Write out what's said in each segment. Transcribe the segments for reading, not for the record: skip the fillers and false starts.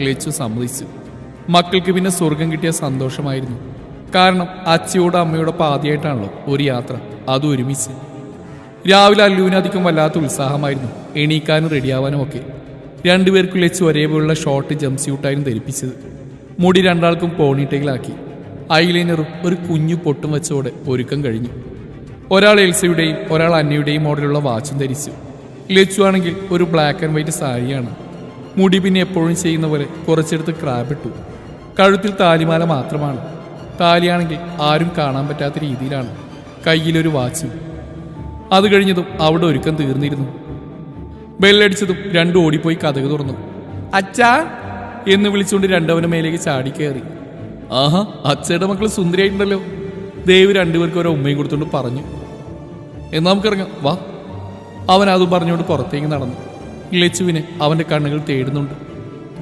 ലച്ചു സമ്മതിച്ചു. മക്കൾക്ക് പിന്നെ സ്വർഗം കിട്ടിയ സന്തോഷമായിരുന്നു. കാരണം അച്ഛയോടും അമ്മയോടൊപ്പം ആദ്യമായിട്ടാണല്ലോ ഒരു യാത്ര, അതും ഒരുമിച്ച്. രാവിലെ അല്ലുവിനധികം വല്ലാത്ത ഉത്സാഹമായിരുന്നു, എണീക്കാനും റെഡിയാവാനും ഒക്കെ. രണ്ടുപേർക്കും ലച്ചു ഒരേപോലുള്ള ഷോർട്ട് ജംപ് സ്യൂട്ടായിരുന്നു ധരിപ്പിച്ചത്. മുടി രണ്ടാൾക്കും പോണിട്ടയിലാക്കി. ഐലൈനറും ഒരു കുഞ്ഞു പൊട്ടും വെച്ചോടെ ഒരുക്കം കഴിഞ്ഞു. ഒരാൾ എൽസയുടെയും ഒരാൾ അന്നയുടെയും മോഡലുള്ള വാച്ചും ധരിച്ചു. ലച്ചു ആണെങ്കിൽ ഒരു ബ്ലാക്ക് ആൻഡ് വൈറ്റ് സാരിയാണ്. മുടി പിന്നെ എപ്പോഴും ചെയ്യുന്ന പോലെ കുറച്ചെടുത്ത് ക്രാബിട്ടു. കഴുത്തിൽ താലിമാല മാത്രമാണ്. താലിയാണെങ്കിൽ ആരും കാണാൻ പറ്റാത്ത രീതിയിലാണ്. കയ്യിലൊരു വാച്ചും. അത് കഴിഞ്ഞതും അവിടെ ഒരുക്കം തീർന്നിരുന്നു. ബെല്ലടിച്ചതും രണ്ടും ഓടിപ്പോയി കതക് തുറന്നു. അച്ഛാ എന്ന് വിളിച്ചുകൊണ്ട് രണ്ടവന് മേലേക്ക് ചാടിക്കയറി. ആഹാ, അച്ഛയുടെ മക്കൾ സുന്ദരിയായിട്ടുണ്ടല്ലോ. ദേവ് രണ്ടുപേർക്കും ഓരോ ഉമ്മയും കൊടുത്തുകൊണ്ട് പറഞ്ഞു. എന്നാ നമുക്കിറങ്ങാം, വാ. അവൻ അതും പറഞ്ഞുകൊണ്ട് പുറത്തേക്ക് നടന്നു. ലച്ചുവിനെ അവന്റെ കണ്ണുകൾ തേടുന്നുണ്ട്.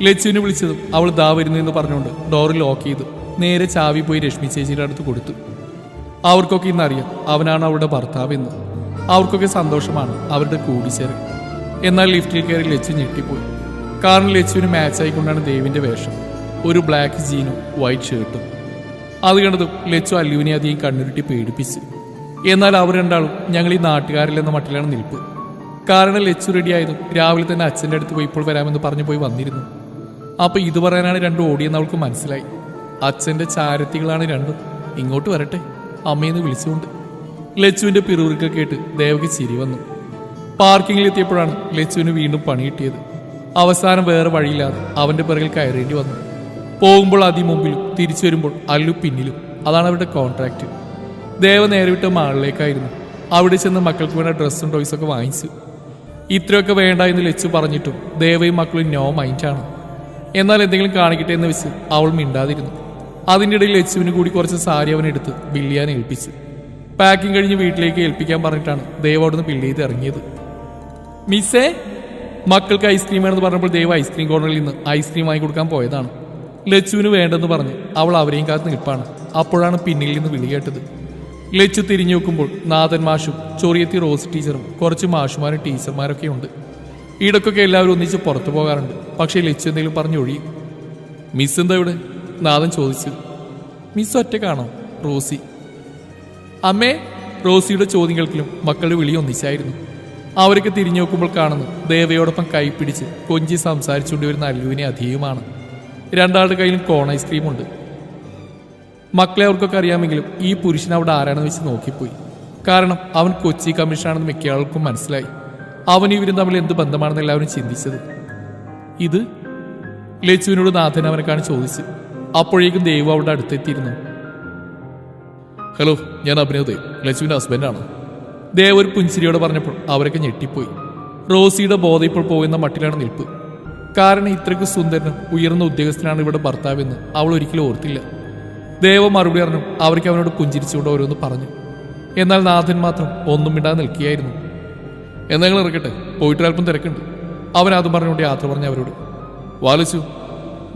ലച്ചുവിനെ വിളിച്ചതും അവൾ ദാ വരുന്നു എന്ന് പറഞ്ഞുകൊണ്ട് ഡോർ ലോക്ക് ചെയ്തു നേരെ ചാവി പോയി രശ്മി ചേച്ചിയുടെ അടുത്ത് കൊടുത്തു. അവർക്കൊക്കെ ഇന്നറിയാം അവനാണ് അവളുടെ ഭർത്താവെന്ന്. അവർക്കൊക്കെ സന്തോഷമാണ് അവരുടെ കൂടിച്ചേരൽ. എന്നാൽ ലിഫ്റ്റിൽ കയറി ലച്ചു ഞെട്ടിപ്പോയി. കാരണം ലച്ചുവിന് മാച്ചായിക്കൊണ്ടാണ് ദേവിന്റെ വേഷം. ഒരു ബ്ലാക്ക് ജീനും വൈറ്റ് ഷർട്ടും. അത് കണ്ടതും ലച്ചു അല്ലുവിനെ അധികം കണ്ണുരുട്ടി പേടിപ്പിച്ചു. എന്നാൽ അവർ രണ്ടാളും ഞങ്ങൾ ഈ നാട്ടുകാരിലെന്ന മട്ടിലാണ് നിൽപ്പ്. കാരണം ലച്ചു റെഡിയായതും രാവിലെ തന്നെ അച്ഛൻ്റെ അടുത്ത് പോയി ഇപ്പോൾ വരാമെന്ന് പറഞ്ഞു പോയി വന്നിരുന്നു. അപ്പൊ ഇത് പറയാനാണ് രണ്ടും ഓടിയെന്ന് അവൾക്ക് മനസ്സിലായി. അച്ഛൻ്റെ ചാരത്തികളാണ് രണ്ടും. ഇങ്ങോട്ട് വരട്ടെ അമ്മയെന്ന് വിളിച്ചുകൊണ്ട്. ലച്ചുവിന്റെ പിറുവിറുക്കൾ കേട്ട് ദേവക്ക് ചിരി വന്നു. പാർക്കിങ്ങിൽ എത്തിയപ്പോഴാണ് ലച്ചുവിന് വീണ്ടും പണി കിട്ടിയത്. അവസാനം വേറെ വഴിയില്ലാതെ അവന്റെ പിറകിൽ കയറേണ്ടി വന്നു. പോകുമ്പോൾ അതിമുമ്പിലും തിരിച്ചു വരുമ്പോൾ അല്ലു പിന്നിലും. അതാണ് അവരുടെ കോൺട്രാക്റ്റ്. ദേവ നേരെ വിട്ട മാളിലേക്കായിരുന്നു. അവിടെ ചെന്ന് മക്കൾക്ക് വേണ്ട ഡ്രസ്സും ടോയ്സൊക്കെ വാങ്ങിച്ചു. ഇത്രയൊക്കെ വേണ്ട എന്ന് ലച്ചു പറഞ്ഞിട്ടും ദേവയും മക്കളും നോ മൈൻഡാണ്. എന്നാൽ എന്തെങ്കിലും കാണിക്കട്ടെ എന്ന് വെച്ച് അവൾ മിണ്ടാതിരുന്നു. അതിൻ്റെ ഇടയിൽ ലച്ചുവിന് കൂടി കുറച്ച് സാരി അവനെടുത്ത് ബില്ല് ചെയ്യാൻ ഏൽപ്പിച്ചു. പാക്കിംഗ് കഴിഞ്ഞ് വീട്ടിലേക്ക് ഏൽപ്പിക്കാൻ പറഞ്ഞിട്ടാണ് ദേവ് അവിടുന്ന് ബില്ല് ചെയ്ത് ഇറങ്ങിയത്. മിസ്സേ, മക്കൾക്ക് ഐസ്ക്രീം വേണമെന്ന് പറഞ്ഞപ്പോൾ ദേവ് ഐസ്ക്രീം കോർണറിൽ നിന്ന് ഐസ്ക്രീം വാങ്ങി കൊടുക്കാൻ പോയതാണ്. ലച്ചുവിന് വേണ്ടെന്ന് പറഞ്ഞ് അവൾ അവരെയും കാത്ത് നിൽപ്പാണ്. അപ്പോഴാണ് പിന്നിൽ നിന്ന് വിളി കേട്ടത്. ലച്ചു തിരിഞ്ഞു നോക്കുമ്പോൾ നാഥൻ മാഷും ചൊറിയത്തി റോസ് ടീച്ചറും കുറച്ച് മാഷുമാരും ടീച്ചർമാരൊക്കെ ഉണ്ട്. ഇടയ്ക്കൊക്കെ എല്ലാവരും ഒന്നിച്ച് പുറത്തു പോകാറുണ്ട്. പക്ഷേ ലച്ചു എന്തെങ്കിലും പറഞ്ഞൊഴിയും. മിസ് എന്താ ഇവിടെ? നാഥൻ ചോദിച്ചു. മിസ് ഒറ്റക്കാണോ? റോസി. അമ്മേ, റോസിയുടെ ചോദ്യം കേൾക്കലും മക്കളുടെ വിളി ഒന്നിച്ചായിരുന്നു. അവരൊക്കെ തിരിഞ്ഞു നോക്കുമ്പോൾ കാണുന്നു ദേവയോടൊപ്പം കൈപ്പിടിച്ച് കൊഞ്ചി സംസാരിച്ചുകൊണ്ട് വരുന്ന അല്ലുവിനെ അധികമാണ്. രണ്ടാളുടെ കയ്യിലും കോൺ ഐസ്ക്രീമുണ്ട്. മക്കളെ അവർക്കൊക്കെ അറിയാമെങ്കിലും ഈ പുരുഷൻ അവിടെ ആരാണെന്ന് വെച്ച് നോക്കിപ്പോയി. കാരണം അവൻ കൊച്ചി കമ്മീഷനാണെന്ന് മിക്കയാൾക്കും മനസ്സിലായി. അവൻ ഇവരും തമ്മിൽ എന്ത് ബന്ധമാണെന്ന് എല്ലാവരും ചിന്തിച്ചത്. ഇത് ലച്ചുവിനോട് നാഥൻ അവനെക്കാണ് ചോദിച്ചു. അപ്പോഴേക്കും ദേവ് അവിടെ അടുത്തെത്തിയിരുന്നു. ഹലോ, ഞാൻ അഭിനവ് ദേവ്, ലച്ചുവിന്റെ ഹസ്ബൻഡാണ്. ദേവ് ഒരു പുഞ്ചിരിയോട് പറഞ്ഞപ്പോൾ അവരൊക്കെ ഞെട്ടിപ്പോയി. റോസിയുടെ ബോധം ഇപ്പോൾ പോകുന്ന മട്ടിലാണ് നിൽപ്പ്. കാരണം ഇത്രയ്ക്ക് സുന്ദരനും ഉയർന്ന ഉദ്യോഗസ്ഥനാണ് ഇവിടെ ഭർത്താവെന്ന് അവൾ ഒരിക്കലും ഓർത്തില്ല. ദേവ മറുപടി പറഞ്ഞു. അവർക്ക് അവനോട് പുഞ്ചിരിച്ചുകൊണ്ട് ഓരോന്ന് പറഞ്ഞു. എന്നാൽ നാഥൻ മാത്രം ഒന്നും മിണ്ടാതെ നിൽക്കുകയായിരുന്നു. എന്തെങ്കിലും ഇറക്കട്ടെ, പോയിട്ട് അല്പം തിരക്കുണ്ട്. അവൻ അതും പറഞ്ഞുകൊണ്ട് യാത്ര പറഞ്ഞു അവരോട്. വാലിച്ചു.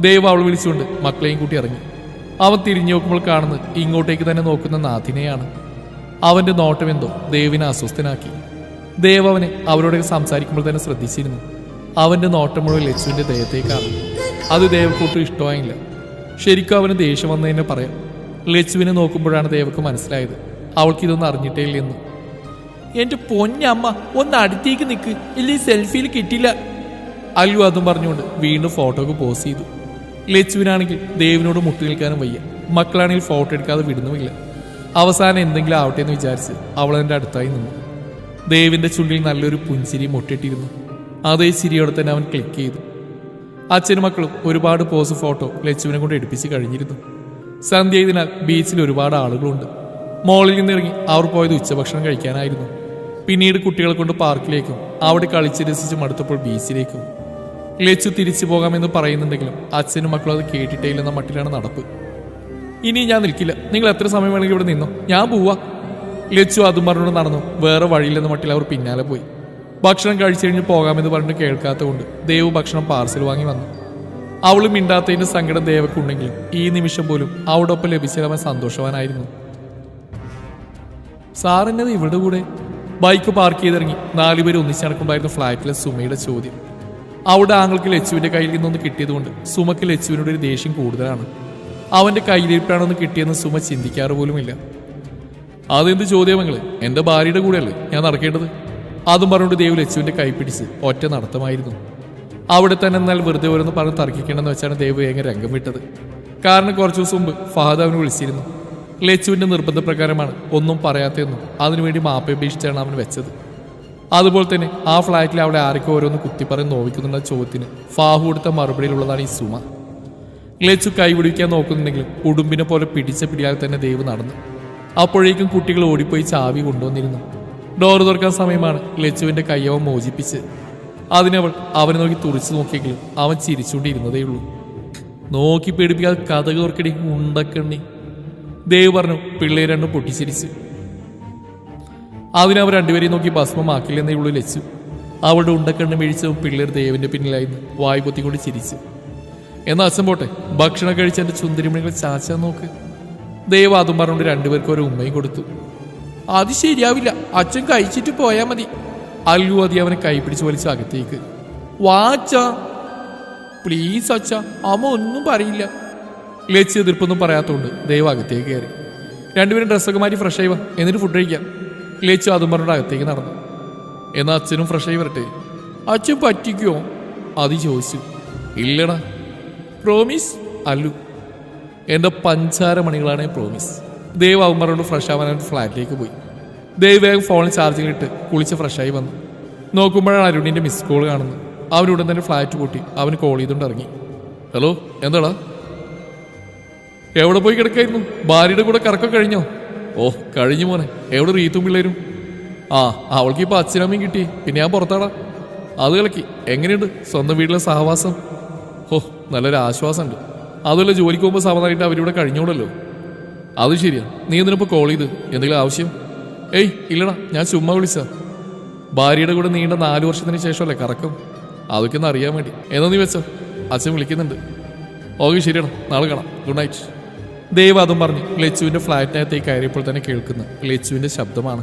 ദേവ് അവൾ വിളിച്ചുകൊണ്ട് മക്കളെയും കൂട്ടി ഇറങ്ങി. അവൻ തിരിഞ്ഞു നോക്കുമ്പോൾ കാണുന്നത് ഇങ്ങോട്ടേക്ക് തന്നെ നോക്കുന്ന നാഥിനെയാണ്. അവന്റെ നോട്ടം എന്തോ ദേവിനെ അസ്വസ്ഥനാക്കി. ദേവ് അവനെ അവരോടൊക്കെ സംസാരിക്കുമ്പോൾ തന്നെ ശ്രദ്ധിച്ചിരുന്നു. അവന്റെ നോട്ടം മുഴുവൻ ലച്ചുവിന്റെ ദേഹത്തേക്കാണ്. അത് ദേവക്കൊട്ടും ഇഷ്ടമായില്ല. ശരിക്കും അവന് ദേഷ്യം വന്നതിനെ പറയാം. ലച്ചുവിനെ നോക്കുമ്പോഴാണ് ദേവക്ക് മനസ്സിലായത് അവൾക്കിതൊന്നും അറിഞ്ഞിട്ടേ ഇല്ലെന്ന്. എന്റെ പൊന്നമ്മ, ഒന്ന് അടുത്തേക്ക് നിൽക്ക്, ഇല്ല സെൽഫിയിൽ കിട്ടില്ല. അല്ലു അതും പറഞ്ഞുകൊണ്ട് വീണ്ടും ഫോട്ടോക്ക് പോസ് ചെയ്തു. ലച്ചുവിനാണെങ്കിൽ ദേവിനോട് മുട്ടി നിൽക്കാനും വയ്യ. മക്കളാണെങ്കിൽ ഫോട്ടോ എടുക്കാതെ വിടുന്നുമില്ല. അവസാനം എന്തെങ്കിലും ആവട്ടെ എന്ന് വിചാരിച്ച് അവൾ എൻ്റെ അടുത്തായി നിന്നു. ദേവിന്റെ ചുണ്ടിൽ നല്ലൊരു പുഞ്ചിരി മുട്ടിട്ടിരുന്നു. അതേ ചിരിയോടെ തന്നെ അവൻ ക്ലിക്ക് ചെയ്തു. അച്ഛനും മക്കളും ഒരുപാട് പോസ് ഫോട്ടോ ലച്ചുവിനെ കൊണ്ട് എടുപ്പിച്ച് കഴിഞ്ഞിരുന്നു. സന്ധ്യ ഇതിനാൽ ബീച്ചിൽ ഒരുപാട് ആളുകളുണ്ട്. മോളിൽ നിന്നിറങ്ങി അവർ പോയത് ഉച്ചഭക്ഷണം കഴിക്കാനായിരുന്നു. പിന്നീട് കുട്ടികളെ കൊണ്ട് പാർക്കിലേക്കും അവിടെ കളിച്ച് രസിച്ച് മടുത്തപ്പോൾ ബീച്ചിലേക്കും. ലച്ചു തിരിച്ചു പോകാമെന്ന് പറയുന്നുണ്ടെങ്കിലും അച്ഛനും മക്കളും അത് കേട്ടിട്ടേ ഇല്ലെന്ന മട്ടിലാണ് നടപ്പ്. ഇനി ഞാൻ നിൽക്കില്ല, നിങ്ങൾ എത്ര സമയം വേണമെങ്കിൽ ഇവിടെ നിന്നോ, ഞാൻ പോവാ. ലച്ചു അതും പറഞ്ഞുകൊണ്ട് നടന്നു. വേറെ വഴിയില്ലെന്ന മട്ടിൽ അവർ പിന്നാലെ പോയി. ഭക്ഷണം കഴിച്ചു കഴിഞ്ഞ് പോകാമെന്ന് പറഞ്ഞിട്ട് കേൾക്കാത്തതുകൊണ്ട് ദേവ് ഭക്ഷണം പാർസൽ വാങ്ങി വന്നു. അവൾ മിണ്ടാത്തതിന്റെ സങ്കടം ദേവക്കുണ്ടെങ്കിലും ഈ നിമിഷം പോലും അവളോടൊപ്പം ലഭിച്ചാൽ അവൻ സന്തോഷവാനായിരുന്നു. സാറിന്നത് ഇവിടെ കൂടെ? ബൈക്ക് പാർക്ക് ചെയ്തിറങ്ങി 4 പേര് ഒന്നിച്ച് നടക്കുമ്പോഴായിരുന്നു ഫ്ലാറ്റിലെ സുമയുടെ ചോദ്യം. അവിടെ ആങ്ങൾക്ക് ലച്ചുവിന്റെ കയ്യിൽ നിന്നൊന്ന് കിട്ടിയതുകൊണ്ട് സുമക്ക് ലച്ചുവിനോട് ഒരു ദേഷ്യം കൂടുതലാണ്. അവന്റെ കയ്യിലിരിപ്പാണൊന്ന് കിട്ടിയെന്ന് സുമ ചിന്തിക്കാറ് പോലുമില്ല. അതെന്ത് ചോദ്യമങ്ങള്, എന്റെ ഭാര്യയുടെ കൂടെയല്ലേ ഞാൻ നടക്കേണ്ടത്? അതും പറഞ്ഞുകൊണ്ട് ദേവ് ലച്ചുവിന്റെ കൈ പിടിച്ച് ഒറ്റ നടത്തമായിരുന്നു. അവിടെ തന്നെ എന്നാൽ വെറുതെ ഓരോന്ന് പറഞ്ഞ് തർക്കിക്കണമെന്ന് വെച്ചാണ് ദേവ് വേഗം രംഗം വിട്ടത്. കാരണം കുറച്ചു ദിവസം മുമ്പ് ഫഹദ് അവന് വിളിച്ചിരുന്നു. ലച്ചുവിന്റെ നിർബന്ധപ്രകാരമാണ് ഒന്നും പറയാത്തതെന്നും അതിനുവേണ്ടി മാപ്പപേക്ഷിച്ചാണ് അവൻ വെച്ചത്. അതുപോലെ തന്നെ ആ ഫ്ലാറ്റിൽ അവിടെ ആരൊക്കെ ഓരോന്ന് കുത്തിപ്പറഞ്ഞ് നോവിക്കുന്നുള്ള ചോദ്യത്തിന് ഫാഹു കൊടുത്ത മറുപടിയിലുള്ളതാണ് ഈ സുമ. ലച്ചു കൈപിടിക്കാൻ നോക്കുന്നുണ്ടെങ്കിലും ഉടുമ്പിനെ പോലെ പിടിച്ച പിടിയാൽ തന്നെ ദേവ് നടന്നു. അപ്പോഴേക്കും കുട്ടികൾ ഓടിപ്പോയി ചാവി കൊണ്ടുവന്നിരുന്നു. ഡോറ് തുറക്കാൻ സമയമാണ് ലച്ചുവിന്റെ കയ്യവൻ മോചിപ്പിച്ച്. അതിനവൾ അവനെ നോക്കി തുറിച്ചു നോക്കിയെങ്കിലും അവൻ ചിരിച്ചുകൊണ്ടിരുന്നതേയുള്ളൂ. നോക്കി പേടിപ്പിക്കാതെ കഥക് തുറക്കടി ഉണ്ടക്കണ്ണി, ദേവ് പറഞ്ഞു. പിള്ളേർ രണ്ടും പൊട്ടിച്ചിരിച്ചു. അതിനവർ രണ്ടുപേരെയും നോക്കി ഭസ്മമാക്കില്ലെന്നേ ഉള്ളൂ ലച്ചു. അവളുടെ ഉണ്ടക്കണ്ണ് വീഴ്ചവും പിള്ളേർ ദേവിന്റെ പിന്നിലായിരുന്നു വായു പൊത്തിക്കൊണ്ട് ചിരിച്ചു. എന്നാ അച്ഛൻ പോട്ടെ, ഭക്ഷണം കഴിച്ച് എന്റെ ചുന്ദരിമണികൾ ചാച്ചാൻ നോക്ക്. ദേവ് അതും പറഞ്ഞുകൊണ്ട് രണ്ടുപേർക്കും ഒരു ഉമ്മയും കൊടുത്തു. അത് ശരിയാവില്ല, അച്ഛൻ കഴിച്ചിട്ട് പോയാൽ മതി. അല്ലു അതി അവനെ കൈപിടിച്ച് വലിച്ചു അകത്തേക്ക്. വാ അച്ഛാ, പ്ലീസ് അച്ഛാ, അമ്മ ഒന്നും പറയില്ല. ലച്ചു എതിർപ്പൊന്നും പറയാത്തോണ്ട് ദേവ് അകത്തേക്ക് കയറി. രണ്ടുപേരും ഡ്രസ്സൊക്കെ മാറ്റി ഫ്രഷ് ആയി വാ, എന്നിട്ട് ഫുഡ് കഴിക്കാം. ലച്ചു അതും പറഞ്ഞുകൊണ്ട് അകത്തേക്ക് നടന്നു. എന്നാൽ അച്ഛനും ഫ്രഷ് ആയി വരട്ടെ. അച്ഛൻ പറ്റിക്കുമോ? അത് ചോദിച്ചു. ഇല്ലടാ. പ്രോമിസ്? അല്ലു. എൻ്റെ പഞ്ചാര മണികളാണ് പ്രോമിസ്. ദേവ് ആവും പറഞ്ഞുകൊണ്ട് ഫ്രഷ് ആവാൻ ഫ്ലാറ്റിലേക്ക് പോയി. ദേവ് വേഗം ഫോണിൽ ചാർജിങ്ങിട്ട് കുളിച്ച് ഫ്രഷായി വന്നു. നോക്കുമ്പോഴാണ് അരുണിൻ്റെ മിസ് കോൾ കാണുന്നത്. അവനുടൻ തന്നെ ഫ്ലാറ്റ് പൂട്ടി അവന് കോൾ ചെയ്തുകൊണ്ട് ഇറങ്ങി. ഹലോ, എന്താടാ? എവിടെ പോയി കിടക്കായിരുന്നു? ഭാര്യയുടെ കൂടെ കറക്കം കഴിഞ്ഞോ? ഓ കഴിഞ്ഞു മോനെ. എവിടെ റീത്തും പിള്ളേരും? ആ, അവൾക്ക് ഇപ്പോൾ അച്ഛനമ്മയും കിട്ടി, പിന്നെ ഞാൻ പുറത്താടാ. അത് കളക്കി. എങ്ങനെയുണ്ട് സ്വന്തം വീട്ടിലെ സഹവാസം? ഓ നല്ലൊരു ആശ്വാസമുണ്ട്. അതുമല്ല ജോലിക്ക് പോകുമ്പോൾ സാവധാനമായിട്ട് അവരിവിടെ കഴിഞ്ഞോളല്ലോ. അത് ശരിയാ. നീ എന്തിനിപ്പോൾ കോൾ ചെയ്ത്? എന്തെങ്കിലും ആവശ്യം? ഏയ് ഇല്ലടാ, ഞാൻ ചുമ്മാ വിളിച്ച. ഭാര്യയുടെ കൂടെ നീണ്ട 4 വർഷത്തിന് ശേഷമല്ലേ കറക്കം, അതൊക്കെ ഒന്ന് അറിയാൻ വേണ്ടി. എന്നാ നീ വെച്ചോ, അച്ഛൻ വിളിക്കുന്നുണ്ട്. ഓക്കെ ശരിയാണ്, നാളെ കാണാം, ഗുഡ് നൈറ്റ്. ദേവ് അതും പറഞ്ഞ് ലച്ചുവിൻ്റെ ഫ്ലാറ്റിനകത്തേക്ക് കയറിയപ്പോൾ തന്നെ കേൾക്കുന്ന ലച്ചുവിൻ്റെ ശബ്ദമാണ്.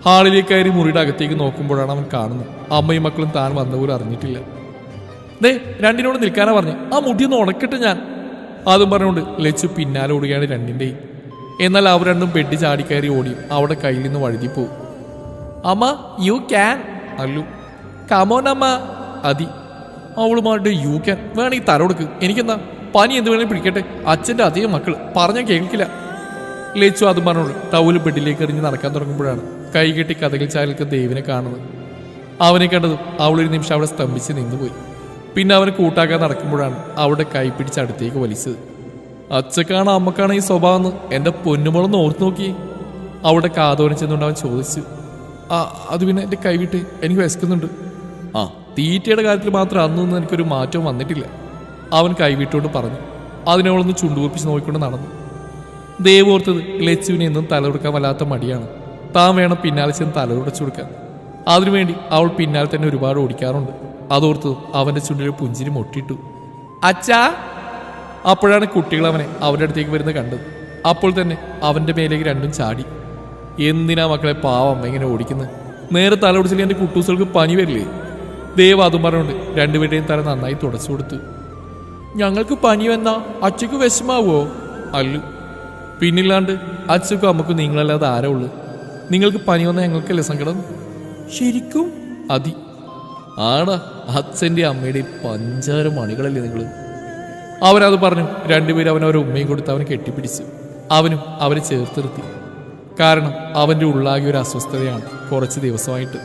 ഹാളിലേക്ക് കയറി മുറിയുടെ അകത്തേക്ക് നോക്കുമ്പോഴാണ് അവൻ കാണുന്നത്. അമ്മയും മക്കളും താൻ വന്നപോലും അറിഞ്ഞിട്ടില്ല. ദേ രണ്ടിനോട് നിൽക്കാനാ പറഞ്ഞു, ആ മുടിയൊന്ന് ഉണക്കട്ടെ ഞാൻ. അതും പറഞ്ഞുകൊണ്ട് ലച്ചു പിന്നാലെ ഓടുകയാണ് രണ്ടിൻ്റെയും. എന്നാൽ അവർ രണ്ടും ബെഡ് ചാടിക്കയറി ഓടിയും അവിടെ കയ്യിൽ നിന്ന് വഴുതിപ്പോവും. അമ്മ യു ക്യാൻ. അല്ലു. കമോൺ അമ്മ. അതി. അവളുമാരുടെ യു ക്യാൻ വേണമെങ്കിൽ തരോടുക്ക്, എനിക്കെന്താ പനി എന്ത് വേണമെങ്കിൽ പിടിക്കട്ടെ, അച്ഛൻ്റെ അധികം മക്കൾ പറഞ്ഞാൽ കേൾക്കില്ല. ലച്ചു അതും പറഞ്ഞോളൂ ടൗല് ബെഡിലേക്ക് എറിഞ്ഞ് നടക്കാൻ തുടങ്ങുമ്പോഴാണ് കൈകെട്ടി കഥകൾ ചായൽക്ക് ദേവിനെ കാണുന്നത്. അവനെ കണ്ടതും അവളൊരു നിമിഷം അവിടെ സ്തംഭിച്ച് നിന്നുപോയി. പിന്നെ അവനെ കൂട്ടാക്കാൻ നടക്കുമ്പോഴാണ് അവിടെ കൈ പിടിച്ച് അടുത്തേക്ക് വലിച്ചത്. അച്ഛക്കാണ് അമ്മക്കാണ് ഈ സ്വഭാവം എൻ്റെ പൊന്നുമോളൊന്ന് ഓർത്ത് നോക്കി. അവിടെ കാതോരം ചെന്നുകൊണ്ട് അവൻ ചോദിച്ചു. ആ അത് പിന്നെ എൻ്റെ കൈവിട്ട് എനിക്ക് വിശക്കുന്നുണ്ട്. ആ തീറ്റയുടെ കാര്യത്തിൽ മാത്രം അന്നൊന്നും എനിക്കൊരു മാറ്റവും വന്നിട്ടില്ല, അവൻ കൈവിട്ടുകൊണ്ട് പറഞ്ഞു. അതിനവളൊന്ന് ചുണ്ടുകൂർപ്പിച്ച് നോക്കിക്കൊണ്ട് നടന്നു. ദേവ് ഓർത്തത് ലച്ചുവിനെ എന്നും തലകൊടുക്കാൻ വല്ലാത്ത മടിയാണ്. താൻ വേണം പിന്നാലെ ചെന്ന് തലകൊടച്ചു കൊടുക്കാൻ. അതിനുവേണ്ടി അവൾ പിന്നാലെ തന്നെ ഒരുപാട് ഓടിക്കാറുണ്ട്. അതോർത്തതും അവൻ്റെ ചുണ്ടിൽ പുഞ്ചിരി മൊട്ടിയിട്ടു. അച്ഛാ. അപ്പോഴാണ് കുട്ടികൾ അവനെ അവരുടെ അടുത്തേക്ക് വരുന്നത് കണ്ടത്. അപ്പോൾ തന്നെ അവൻ്റെ മേലേക്ക് രണ്ടും ചാടി. എന്തിനാ മക്കളെ പാവം എങ്ങനെ ഓടിക്കുന്നത്? നേരെ തല ഒടിച്ചില്ല എൻ്റെ കുട്ടൂസുകൾക്ക് പനി വരില്ലേ? ദേവ് അതും പറഞ്ഞുകൊണ്ട് രണ്ടുപേരുടെയും തല നന്നായി തുടച്ചു കൊടുത്തു. ഞങ്ങൾക്ക് പനി വന്നാ അച്ഛക്ക് വിഷമാവോ? അല്ലു. പിന്നില്ലാണ്ട് അച്ഛക്കും അമ്മക്കും നിങ്ങളല്ലാതെ ആരാ ഉള്ളു? നിങ്ങൾക്ക് പനി വന്നാൽ ഞങ്ങൾക്കല്ലേ സങ്കടം? ശരിക്കും? അതി. ആടാ, അച്ഛൻ്റെ അമ്മയുടെയും പഞ്ചാര മണികളല്ലേ നിങ്ങൾ. അവനത് പറഞ്ഞു. രണ്ടുപേരും അവനവരെ ഉമ്മയും കൊടുത്ത് അവനെ കെട്ടിപ്പിടിച്ചു. അവനും അവരെ ചേർത്ത് നിർത്തി. കാരണം അവൻ്റെ ഉള്ളാകിയ ഒരു അസ്വസ്ഥതയാണ് കുറച്ച് ദിവസമായിട്ട്.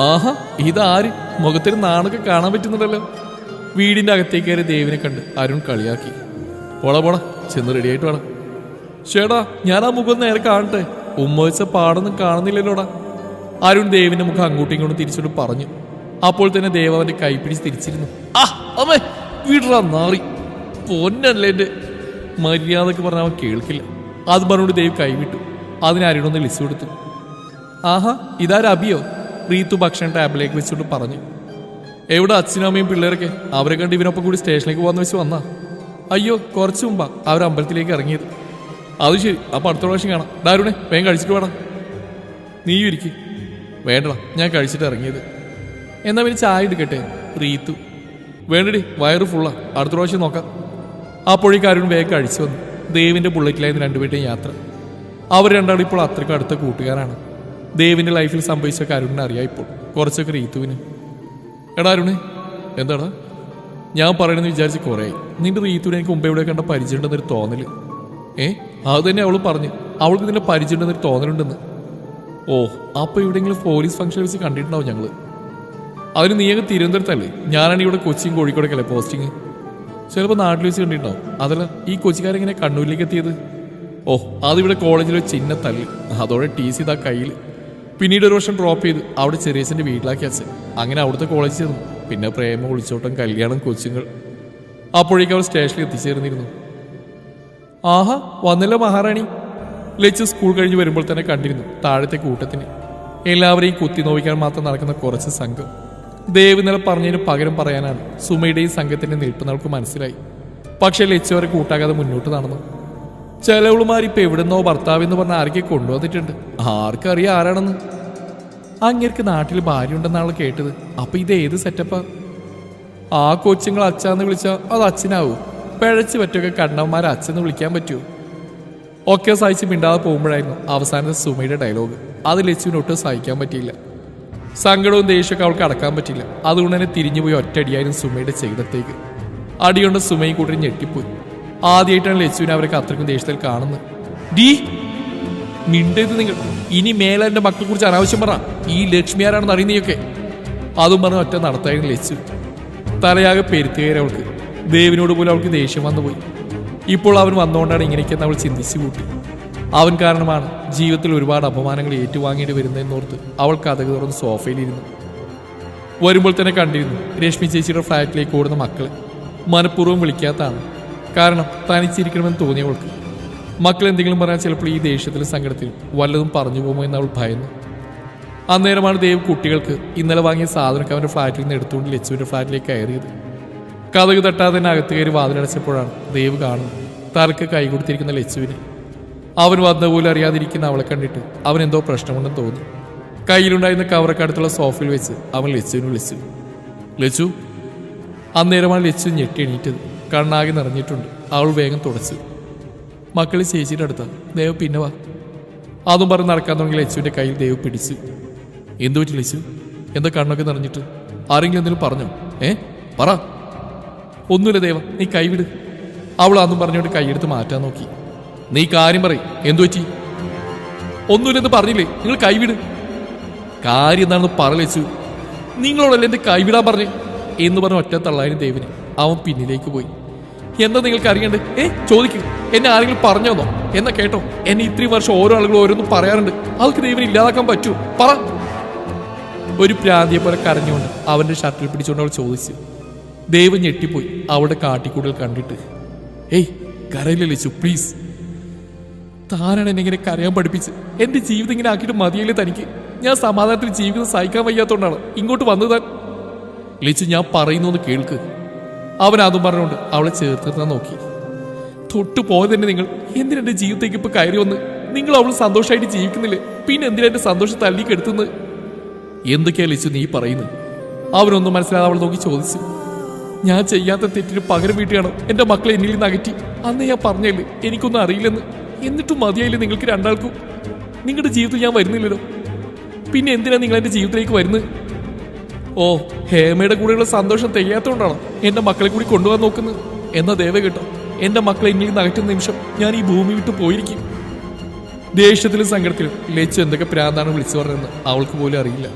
ആഹാ, ഇതാര്? മുഖത്തിന് നാണൊക്കെ കാണാൻ പറ്റുന്നുണ്ടല്ലോ. വീടിൻ്റെ അകത്തേക്ക് കയറി ദേവിനെ കണ്ട് അരുൺ കളിയാക്കി. പോടാ പോടാ, ചെന്ന് റെഡിയായിട്ട് വേണം. ചേടാ ഞാൻ ആ മുഖം നേരെ കാണട്ടെ, ഉമ്മ വെച്ച പാടൊന്നും കാണുന്നില്ലല്ലോടാ. അരുൺ ദേവിന്റെ മുഖം അങ്ങോട്ടും ഇങ്ങോട്ടും തിരിച്ചോട്ട് പറഞ്ഞു. അപ്പോൾ തന്നെ ദേവ് അവന്റെ കൈ പിടിച്ച് തിരിച്ചിരുന്നു. ആ അമ്മേ വീടാ നാറി, പൊന്നല്ലേ എൻ്റെ മര്യാദക്ക് പറഞ്ഞ അവൻ കേൾക്കില്ല. അത് പറഞ്ഞുകൊണ്ട് ദേവ് കൈവിട്ടു. അതിന് അരുണൊന്ന് ലിസ്റ്റ് കൊടുത്തു. ആഹാ, ഇതാരും അബിയോ? റീത്തു ഭക്ഷണം ടാബിലേക്ക് വെച്ചുകൊണ്ട് പറഞ്ഞു. എവിടെ അച്ഛനും അമ്മയും പിള്ളേരൊക്കെ? അവരെ കണ്ട് ഇവനൊപ്പം കൂടി സ്റ്റേഷനിലേക്ക് പോകാന്ന് വെച്ച് വന്നാ? അയ്യോ, കുറച്ച് മുമ്പാ അവർ അമ്പലത്തിലേക്ക് ഇറങ്ങിയത്. അത് ശരി, അപ്പം അടുത്ത പ്രാവശ്യം കാണാം. ഡാരുണേ വേഗം കഴിച്ചിട്ട് വേണം. നീയും ഇരിക്കും. വേണ്ടടാ, ഞാൻ കഴിച്ചിട്ട് ഇറങ്ങിയത്. എന്നാ പിന്നെ ചായ എടുക്കട്ടെ? റീത്തു. വേണ്ടടി, വയറ് ഫുള്ളാ, അടുത്ത പ്രാവശ്യം നോക്കാം. അപ്പോഴേക്ക് അരുൺ വേഗം കഴിച്ചു വന്നു. ദേവിന്റെ ബുള്ളറ്റിലായിരുന്നു രണ്ടുപേരുടെയും യാത്ര. അവർ രണ്ടാളും ഇപ്പോൾ അത്രയ്ക്കും അടുത്ത കൂട്ടുകാരാണ്. ദേവിന്റെ ലൈഫിൽ സംഭവിച്ചൊക്കെ അരുണിനെ അറിയാം ഇപ്പോൾ, കുറച്ചൊക്കെ റീത്തുവിന്. എടാ അരുണേ, എന്താടാ? ഞാൻ പറയണമെന്ന് വിചാരിച്ച് കുറേ. നിന്റെ റീത്തുവിനെ എനിക്ക് മുമ്പേ ഇവിടെ കണ്ട പരിചയമുണ്ടെന്നൊരു തോന്നല്. അത് തന്നെ അവൾ പറഞ്ഞു, അവൾക്ക് നിന്നെ പരിചയമുണ്ടെന്നൊരു തോന്നലുണ്ടെന്ന്. ഓ, അപ്പോൾ എവിടെയെങ്കിലും പോലീസ് ഫംഗ്ഷൻ വെച്ച് കണ്ടിട്ടുണ്ടാവും ഞങ്ങൾ. അതിന് നീയൊക്കെ തിരുവനന്തപുരത്തല്ലേ? ഞാനാണെങ്കിൽ ഇവിടെ കൊച്ചിയും കോഴിക്കോടൊക്കെ പോസ്റ്റിങ്. ചിലപ്പോൾ നാട്ടിൽ വെച്ച് കണ്ടിട്ടുണ്ടാവും. അതല്ല, ഈ കൊച്ചിക്കാരെങ്ങനെ കണ്ണൂരിലേക്ക് എത്തിയത്? ഓ, അതിവിടെ കോളേജിൽ വെച്ച് ചിന്ന തല്ലി, അതോടെ TC ഇതാ കയ്യിൽ. പിന്നീട് ഒരു വർഷം ഡ്രോപ്പ് ചെയ്ത് അവിടെ ചെറിയച്ഛൻ്റെ വീട്ടിലാക്കി അച്ഛൻ. അങ്ങനെ അവിടുത്തെ കോളേജിൽ ചേർന്നു. പിന്നെ പ്രേമം, ഒളിച്ചോട്ടം, കല്യാണം, കൊച്ചുങ്ങൾ. അപ്പോഴേക്കും അവർ സ്റ്റേഷനിൽ എത്തിച്ചേർന്നിരുന്നു. ആഹാ, വന്നല്ലോ മഹാറാണി. ലച്ചു സ്കൂൾ കഴിഞ്ഞ് വരുമ്പോൾ തന്നെ കണ്ടിരുന്നു താഴത്തെ കൂട്ടത്തിന്. എല്ലാവരെയും കുത്തി നോവിക്കാൻ മാത്രം നടക്കുന്ന കുറച്ച് സംഘം. ദേവ് ഇന്നലെ പറഞ്ഞതിന് പകരം പറയാനാണ് സുമയുടെയും സംഘത്തിന്റെ നിൽപ്പ് നമുക്ക് മനസ്സിലായി. പക്ഷെ ലച്ചു അവരെ കൂട്ടാകാതെ മുന്നോട്ട് നടന്നു. ചെലവുളുമാരിപ്പോ എവിടുന്നോ ഭർത്താവെന്ന് പറഞ്ഞ ആരൊക്കെ കൊണ്ടുവന്നിട്ടുണ്ട്. ആർക്കറിയാം ആരാണെന്ന്. അങ്ങേർക്ക് നാട്ടിൽ ഭാര്യ ഉണ്ടെന്നാണ് കേട്ടത്. അപ്പൊ ഇത് ഏത് സെറ്റപ്പാ? ആ കൊച്ചുങ്ങൾ അച്ഛന്ന് വിളിച്ചാൽ അത് അച്ഛനാവും. പിഴച്ചു പറ്റൊക്കെ കണ്ണന്മാരെ അച്ഛന്ന് വിളിക്കാൻ പറ്റുമോ? ഒക്കെ സഹിച്ച് മിണ്ടാതെ പോകുമ്പോഴായിരുന്നു അവസാനത്തെ സുമയുടെ ഡയലോഗ്. അത് ലച്ചുവിനൊട്ടും സഹിക്കാൻ പറ്റിയില്ല. സങ്കടവും ദേഷ്യമൊക്കെ അവൾക്ക് അടക്കാൻ പറ്റില്ല. അതുകൊണ്ട് തന്നെ തിരിഞ്ഞുപോയി ഒറ്റയടിയായിരുന്നു സുമയുടെ ചെയ്തത്തേക്ക്. അടികൊണ്ട് സുമയും കൂട്ടി ഞെട്ടിപ്പോയി. ആദ്യമായിട്ടാണ് ലച്ചുവിനെ അവരൊക്കെ അത്രയ്ക്കും ദേഷ്യത്തിൽ കാണുന്നത്. ഡീ മിണ്ടത് നിങ്ങൾ, ഇനി മേലെ എൻ്റെ മക്കളെ കുറിച്ച് അനാവശ്യം പറ. ഈ ലക്ഷ്മി ആരാണെന്ന് അറിയുന്നതൊക്കെ. അതും പറഞ്ഞ് ഒറ്റ നടത്തായിരുന്നു ലച്ചു. തലയാകെ പെരുത്തുകയറി അവൾക്ക്. ദേവിനോട് പോലും അവൾക്ക് ദേഷ്യം വന്നുപോയി. ഇപ്പോൾ അവൻ വന്നുകൊണ്ടാണ് ഇങ്ങനെയൊക്കെയെന്ന് അവൾ ചിന്തിച്ചു കൂട്ടി. അവൻ കാരണമാണ് ജീവിതത്തിൽ ഒരുപാട് അപമാനങ്ങൾ ഏറ്റുവാങ്ങേണ്ടി വരുന്നതെന്നോർത്ത് അവൾ കഥക് തുറന്ന് സോഫയിലിരുന്നു. വരുമ്പോൾ തന്നെ കണ്ടിരുന്നു രശ്മി ചേച്ചിയുടെ ഫ്ലാറ്റിലേക്ക് ഓടുന്ന മക്കളെ. മനഃപൂർവ്വം വിളിക്കാത്തതാണ്. കാരണം തനിച്ചിരിക്കണമെന്ന് തോന്നിയവൾക്ക്. മക്കൾ എന്തെങ്കിലും പറഞ്ഞാൽ ചിലപ്പോൾ ഈ ദേഷ്യത്തിലും സങ്കടത്തിലും വല്ലതും പറഞ്ഞു പോകുമോ എന്ന് അവൾ ഭയന്നു. അന്നേരമാണ് ദേവ് കുട്ടികൾക്ക് ഇന്നലെ വാങ്ങിയ സാധനമൊക്കെ അവൻ്റെ ഫ്ലാറ്റിൽ നിന്ന് എടുത്തുകൊണ്ട് ലച്ചുവിൻ്റെ ഫ്ലാറ്റിലേക്ക് കയറിയത്. കഥക് തട്ടാതെ തന്നെ അകത്ത് കയറി വാതിലടച്ചപ്പോഴാണ് ദേവ് കാണുന്നത് തലക്ക് കൈ കൊടുത്തിരിക്കുന്ന ലച്ചുവിനെ. അവൻ വന്ന പോലും അറിയാതിരിക്കുന്ന അവളെ കണ്ടിട്ട് അവൻ എന്തോ പ്രശ്നമുണ്ടെന്ന് തോന്നി. കയ്യിലുണ്ടായിരുന്ന കവറൊക്കെ അടുത്തുള്ള സോഫയിൽ വെച്ച് അവൻ ലച്ചുവിനെ വിളിച്ചു. ലച്ചു. അന്നേരമാണ് ലച്ചു ഞെട്ടി എണീറ്റത്. കണ്ണാകെ നിറഞ്ഞിട്ടുണ്ട്. അവൾ വേഗം തുടച്ചു. മക്കളെ ചേച്ചിയുടെ അടുത്താ. ദേവ് പിന്നെ വാ. അതും പറഞ്ഞ് നടക്കാൻ തുടങ്ങി ലച്ചുവിൻ്റെ കയ്യിൽ ദേവ് പിടിച്ചു. എന്തു പറ്റി ലച്ചു? എന്താ കണ്ണൊക്കെ നിറഞ്ഞിട്ട്? ആരെങ്കിലും എന്തെങ്കിലും പറഞ്ഞോ? പറ. ഒന്നുമില്ല ദേവ, നീ കൈവിട്. അവൾ അന്നും പറഞ്ഞുകൊണ്ട് കൈയെടുത്ത് മാറ്റാൻ നോക്കി. നീ കാര്യം പറയും. എന്തു പറ്റി? ഒന്നുമില്ലെന്ന് പറഞ്ഞില്ലേ? നിങ്ങൾ കൈവിട്. കാര്യം എന്താണെന്ന് പറയച്ചു. നിങ്ങളോടല്ലേ എൻ്റെ കൈവിടാൻ പറഞ്ഞു എന്ന് പറഞ്ഞ ഒറ്റ തള്ളായിരുന്നു ദേവിന്. അവൻ പിന്നിലേക്ക് പോയി. എന്താ നിങ്ങൾക്ക് അറിയണ്ടേ? ചോദിക്കും. എന്നെ ആരെങ്കിലും പറഞ്ഞോന്നോ? എന്നാ കേട്ടോ, എന്നെ ഇത്രയും വർഷം ഓരോ ആളുകൾ ഓരോന്നും പറയാറുണ്ട്. അതൊക്കെ ദേവിനെ ഇല്ലാതാക്കാൻ പറ്റൂ? പറ. ഒരു പ്രാന്തിയെ പോലെ കരഞ്ഞുകൊണ്ട് അവന്റെ ഷർട്ടിൽ പിടിച്ചുകൊണ്ട് അവൾ ചോദിച്ചു. ദേവ് ഞെട്ടിപ്പോയി അവളുടെ കാട്ടിക്കൂടൽ കണ്ടിട്ട്. കരയില്ല ലച്ചു, പ്ലീസ്. താനാണ് എന്നെ ഇങ്ങനെ കരയാൻ പഠിപ്പിച്ച്. എന്റെ ജീവിതം ഇങ്ങനെ ആക്കിയിട്ട് മതിയല്ലേ തനിക്ക്? ഞാൻ സമാധാനത്തിൽ ജീവിതം സഹിക്കാൻ വയ്യാത്തോണ്ടാണ് ഇങ്ങോട്ട് വന്നത്. ലച്ചു, ഞാൻ പറയുന്നു കേൾക്ക്. അവൻ അതും പറഞ്ഞുകൊണ്ട് അവളെ ചേർത്ത് നിർത്താൻ നോക്കി. തൊട്ടു പോയതന്നെ നിങ്ങൾ. എന്തിനെന്റെ ജീവിതത്തേക്ക് ഇപ്പൊ കയറി വന്ന്? നിങ്ങൾ അവൾ സന്തോഷമായിട്ട് ജീവിക്കുന്നില്ലേ? പിന്നെ എന്തിനാ എന്റെ സന്തോഷം തല്ലിക്കെടുത്തുന്നത്? എന്തൊക്കെയാ ലച്ചു നീ പറയുന്നത്? അവനൊന്നും മനസ്സിലാതെ അവൾ നോക്കി ചോദിച്ചു. ഞാൻ ചെയ്യാത്ത തെറ്റിന് പകരം വീട്ടുകയാണോ എന്റെ മക്കളെ എന്നിൽ നിന്ന് അകറ്റി? അന്ന് ഞാൻ പറഞ്ഞല്ലേ എനിക്കൊന്നും അറിയില്ലെന്ന്. എന്നിട്ടും മതിയായില്ലേ നിങ്ങൾക്ക് രണ്ടാൾക്കും? നിങ്ങളുടെ ജീവിതത്തിൽ ഞാൻ വരുന്നില്ലല്ലോ. പിന്നെ എന്തിനാ നിങ്ങൾ എന്റെ ജീവിതത്തിലേക്ക് വരുന്നത്? ഓ, ഹേമയുടെ കൂടെയുള്ള സന്തോഷം തികയാത്തോണ്ടാണോ എന്റെ മക്കളെ കൂടി കൊണ്ടുപോകാൻ നോക്കുന്നത്? എന്നാ ദേവ കേട്ടോ, എന്റെ മക്കളെ എന്നിൽ നിന്ന് അകറ്റുന്ന നിമിഷം ഞാൻ ഈ ഭൂമി വിട്ട് പോയിരിക്കും. ദേഷ്യത്തിലും സങ്കടത്തിലും ലച്ചു എന്തൊക്കെ പ്രാന്താണ് വിളിച്ചു പറഞ്ഞതെന്ന് അവൾക്ക് പോലും അറിയില്ല.